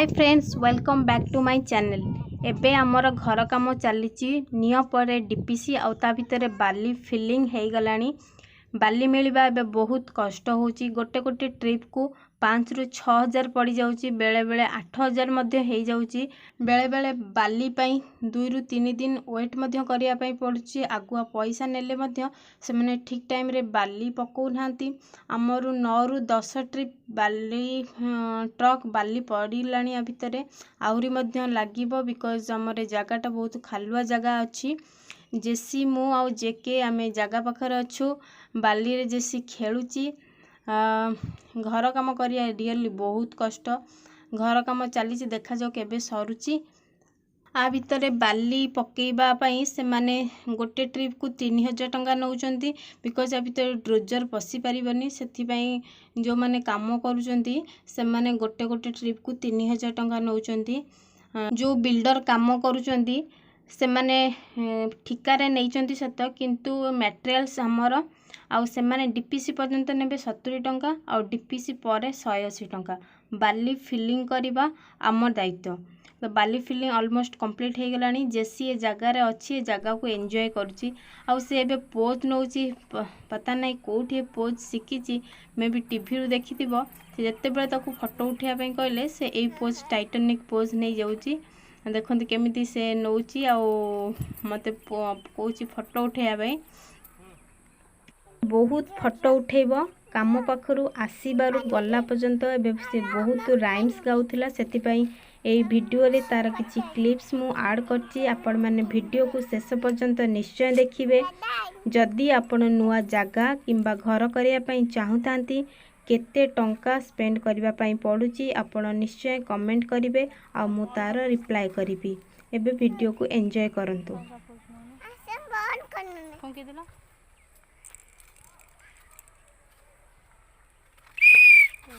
Hi friends welcome back to my channel. एबे आमर घर काम चली निय पर डीपीसी आउ ता भितर बाली फिलिंग हो गलानी। बाली मिलवा एबे बहुत कष्ट होची। गोटे गोटे ट्रिप को 5 ରୁ 6 हजार पड़ जाउची, बेले बेले 8 हजार मध्य हो जाउची। बेले बेले बाली पाई 2 ରୁ 3 दिन वेट मध्य करिया पाई पड़ुची। आगुआ पैसा नेले मध्य से माने ठीक टाइम रे बाली पकौ नांती। आमर 9 ରୁ 10 ट्रिप बाली ट्रक बाली पड़िलानी। आ भितरे आहुरी मध्य लागिबो बिकॉज हमरे जगहटा बहुत खालुआ जगह अछि। जेसी मु आउ जेके आमे जगह पाखर अच्छु। बाली रे जेसी खेलुची। घर काम करिया रियली बहुत कष्ट। घर काम चली देखा जाओ केबे सरुची। आ भितरे बाली पकेइबा पई से माने गोटे ट्रिप को 3000 टंका नौचंती बिकॉज आ भितरे ड्रोजर पसी परिबनी। सेथि पई जो माने काम करूचंती से माने गोटे गोटे ट्रिप को 3000 टंका नौचंती। जो बिल्डर काम करूचंती से माने ठिकारे नैचंती सत, किंतु मटेरियल्स हमर आउ से माने डीपीसी पर्यंत नेबे 70 टंका आउ डीपीसी परे 180 टंका। बाली फिलिंग करिबा आम दायित्व। तो बाली फिलिंग ऑलमोस्ट कंप्लीट हो गलानी। जेसी ए जगह रे अच्छी ए जगह को एंजॉय करूची। आउ से एबे पोज नौची, पता नहीं कोठी पोज सिकिची। मे भी टीवी रु देखिथिबो। से जत्ते बेले ताकू फोटो उठिया पई कहले से एई पोज टाइटैनिक पोज नै जाउची। देखंती केमिति से नौची आउ मते कोची फोटो उठेया पई। बहुत फोटो उठेबो। काम पाखरु आसीबारु गला पर्यंत एबे से बहुत राइम्स गाउथिला। सेति पई एई वीडियो रे तार किछि क्लिप्स मु ऐड करछि। आपण माने वीडियो को शेष पर्यंत निश्चय देखिबे। जदि आपण नुआ जागा किंबा घर करिया पई चाहुतांती, केते टंका स्पेंड करिबा पई पडुची, आपण निश्चय कमेंट करिवे आ मु तार रिप्लाई करिबी। एबे वीडियो को एन्जॉय करंतु।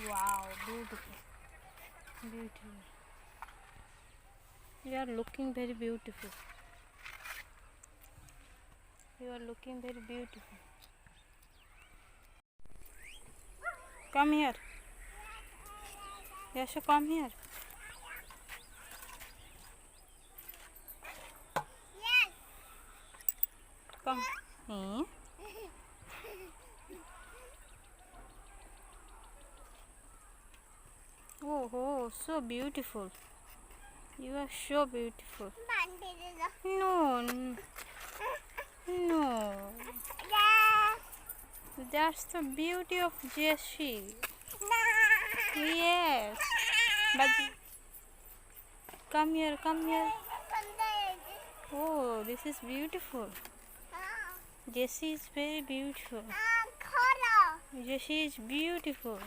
Wow, beautiful. Beautiful. You are looking very beautiful. You are looking very beautiful. Come here. Yashu, come here. Yes. Come. Hmm? Oh, so beautiful. You are so beautiful. No. That's the beauty of Jessie. Yes. But come here. Oh, this is beautiful. Jessie is very beautiful. Jessie is beautiful.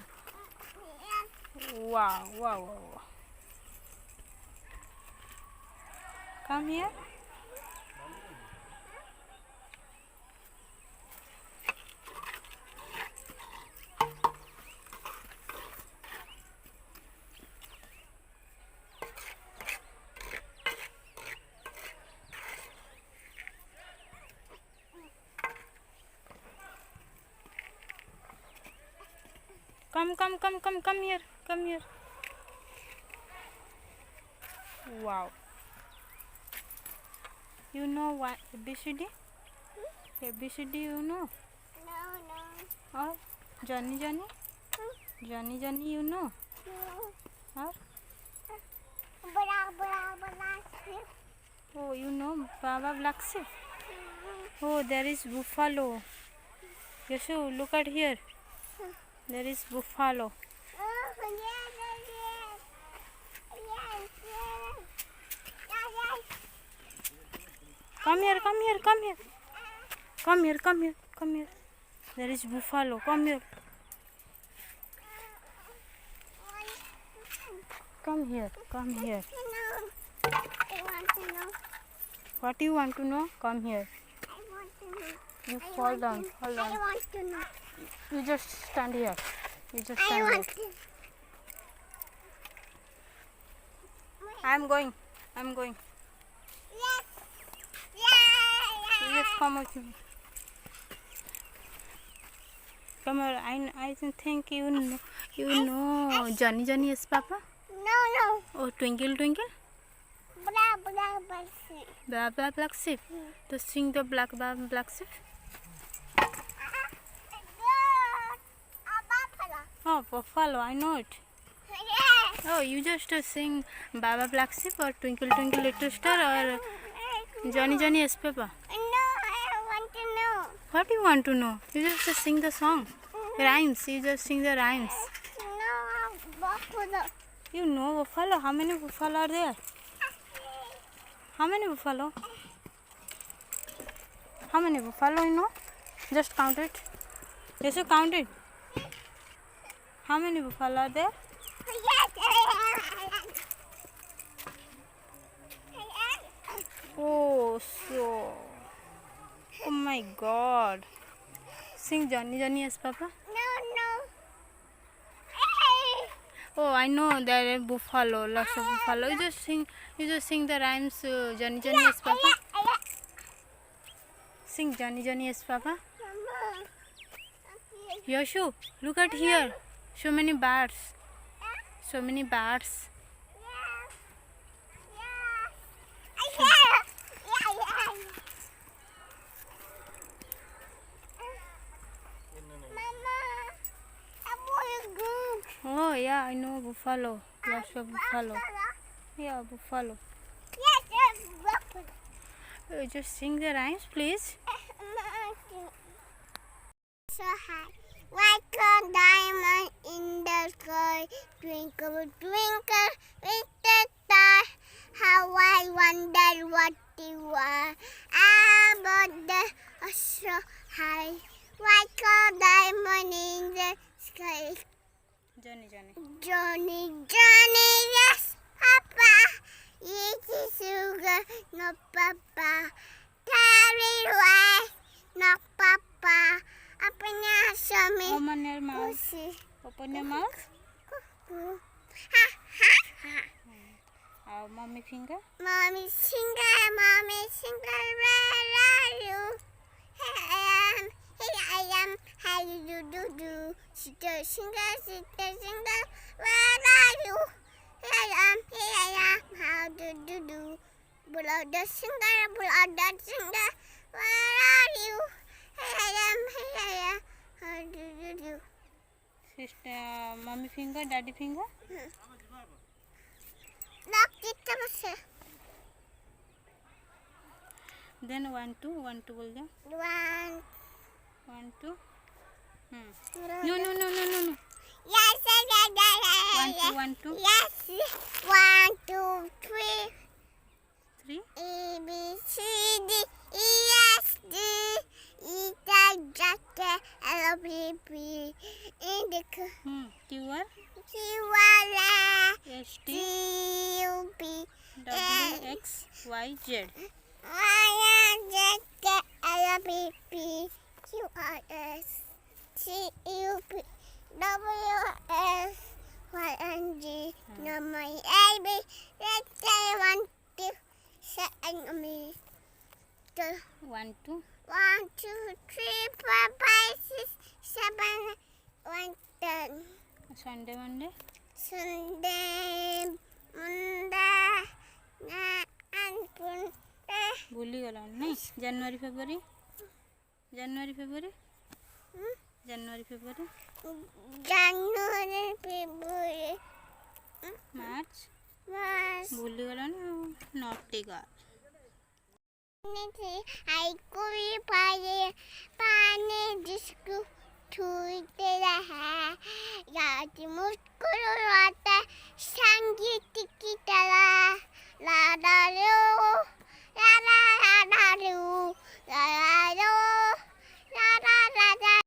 Wow. Come here. Come here. Wow. You know what ABCD? ABCD you know? No. Or Johnny? Johnny you know? No. Or? Oh, you know Baba Black Sheep? Oh, there is buffalo. Yashu, look at here. There is buffalo. Come here. There is buffalo. Come here. Come here. I want to know. What you want to know? Come here. I want to know. You fall down. I want to know. You just stand here. I want to. I'm going. Yes. You just come with me. Come here. I think you know Johnny is Papa. No. Oh, twinkle twinkle. Black sheep. Black sheep. To sing the black sheep. Oh, buffalo. I know it. Yes. Oh, you just sing Baba Black Sheep or Twinkle Twinkle Little Star or Johnny Johnny S Peppa. No, I want to know. What do you want to know? You just sing the song. Rhymes. You just sing the rhymes. No, buffalo. You know buffalo. How many buffalo are there? How many buffalo? How many buffalo you know? Just count it. Yes, you count it. How many buffalo are there? Oh, so. Oh my God. Sing Johnny Johnny S Papa. No. Oh, I know there are buffalo, lots of buffalo. You just sing the rhymes. Johnny Johnny S Papa. Sing Johnny Johnny S Papa. Yoshu, look at here. So many birds. So many birds. Oh yeah, I know buffalo. Lots of buffalo. Yeah, buffalo. Just sing the rhymes, please. So high, like a diamond in the sky, twinkle, twinkle, little star. How I wonder what you are. Above the so high, like a diamond in the sky. Johnny. Johnny, yes, Papa. Eat sugar, no Papa. Carry away, no Papa. Open your stomach. Open your mouth. Pussy. Open your mouth. Ha ha ha. Mommy finger. Mommy singer, where are you? Here I am, how do. Sister singer, where are you? Here I am, how do. Brother singer, where are you? Here I am, how do. Sister, mommy finger, daddy finger. Lock it. Then 1 2 बोल दो. 1 2. No. Yes. 1 2. Yes. 1 2 3. 3. A B C D E F G E J L P P Indica Q R Q R S T T U P W X Y Z. Y Z L P P Q R S T U P W X Y and Z. No my A B. Let's say 1 2 7 me. 1 2. 1 2 3 4 5 6 7 1 10. Sunday Monday. Sunday Monday and Sunday. भूली गला नहीं. January February. January February. March. भूली गला ना. Naughty girl. I could पानी जिसको छूते रहा याद मुस्कुराता संगीत की तरह लाडा लो